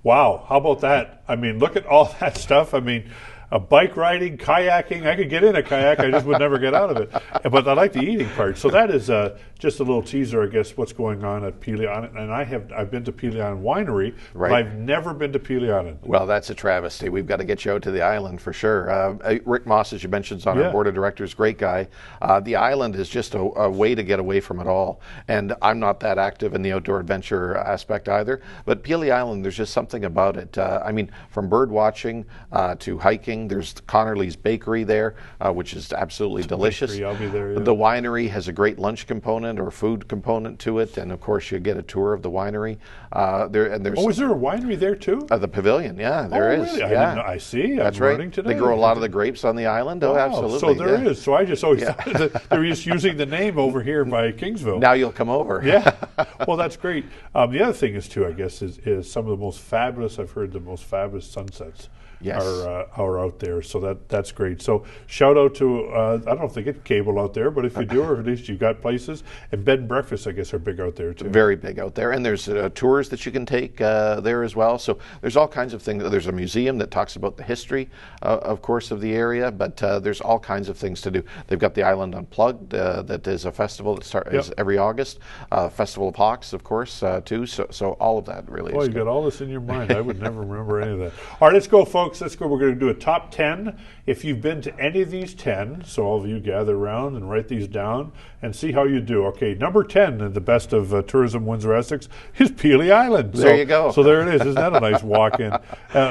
Wow, how about that? I mean, look at all that stuff. I mean, bike riding, kayaking. I could get in a kayak, I just would never get out of it. But I like the eating part. So that is just a little teaser, I guess, what's going on at Pelee Island. And I've been to Pelee Island Winery, but I've never been to Pelee Island. Well, that's a travesty. We've got to get you out to the island for sure. Rick Moss, as you mentioned, is on our board of directors. Great guy. The island is just a way to get away from it all. And I'm not that active in the outdoor adventure aspect either. But Pelee Island, there's just something about it. I mean, from bird watching to hiking. There's Connerly's Bakery there, which is absolutely delicious. Bakery, I'll be there, The winery has a great lunch component or food component to it, and of course you get a tour of the winery. Is there a winery there too? The Pavilion, yeah, there is. Really? Yeah. I see. That's I'm right. learning today. They grow a lot of the grapes on the island. Wow. Oh, absolutely. So there is. So I just always thought that they were just using the name over here by Kingsville. Now you'll come over. Yeah. Well, that's great. The other thing is too, I guess, is some of the most fabulous. I've heard the most fabulous sunsets. Yes. Are out there, so that's great. So shout out to I don't know if they get cable out there, but if you do, or at least you've got places. And bed and breakfast, I guess, are big out there too. Very big out there, and there's tours that you can take there as well. So there's all kinds of things. There's a museum that talks about the history, of course, of the area, but there's all kinds of things to do. They've got the Island Unplugged, that is a festival that starts every August. Festival of Hawks, of course, too. So all of that really. Boy, is you good. got all this in your mind. I would never remember any of that. All right, let's go, folks. Let's go. We're going to do a top 10. If you've been to any of these 10, so all of you gather around and write these down and see how you do. Okay, number 10 in the best of tourism Windsor-Essex is Pelee Island. There you go. So there it is. Isn't that a nice walk-in?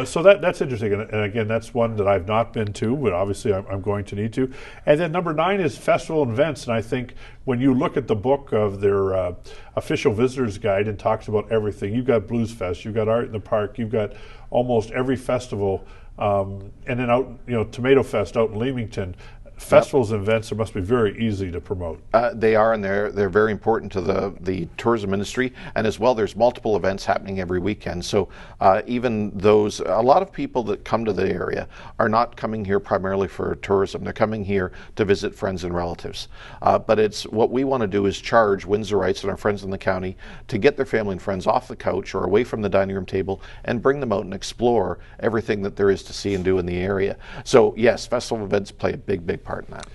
So that's interesting. And again, that's one that I've not been to, but obviously I'm going to need to. And then number 9 is festival and events. And I think when you look at the book of their official visitor's guide and talks about everything, you've got Blues Fest, you've got Art in the Park, you've got almost every festival. And then out, Tomato Fest out in Leamington. Festivals and events must be very easy to promote. They are, and they're very important to the tourism industry. And as well, there's multiple events happening every weekend. So even those, a lot of people that come to the area are not coming here primarily for tourism. They're coming here to visit friends and relatives. But it's what we want to do is charge Windsorites and our friends in the county to get their family and friends off the couch or away from the dining room table and bring them out and explore everything that there is to see and do in the area. So yes, festival events play a big part in that.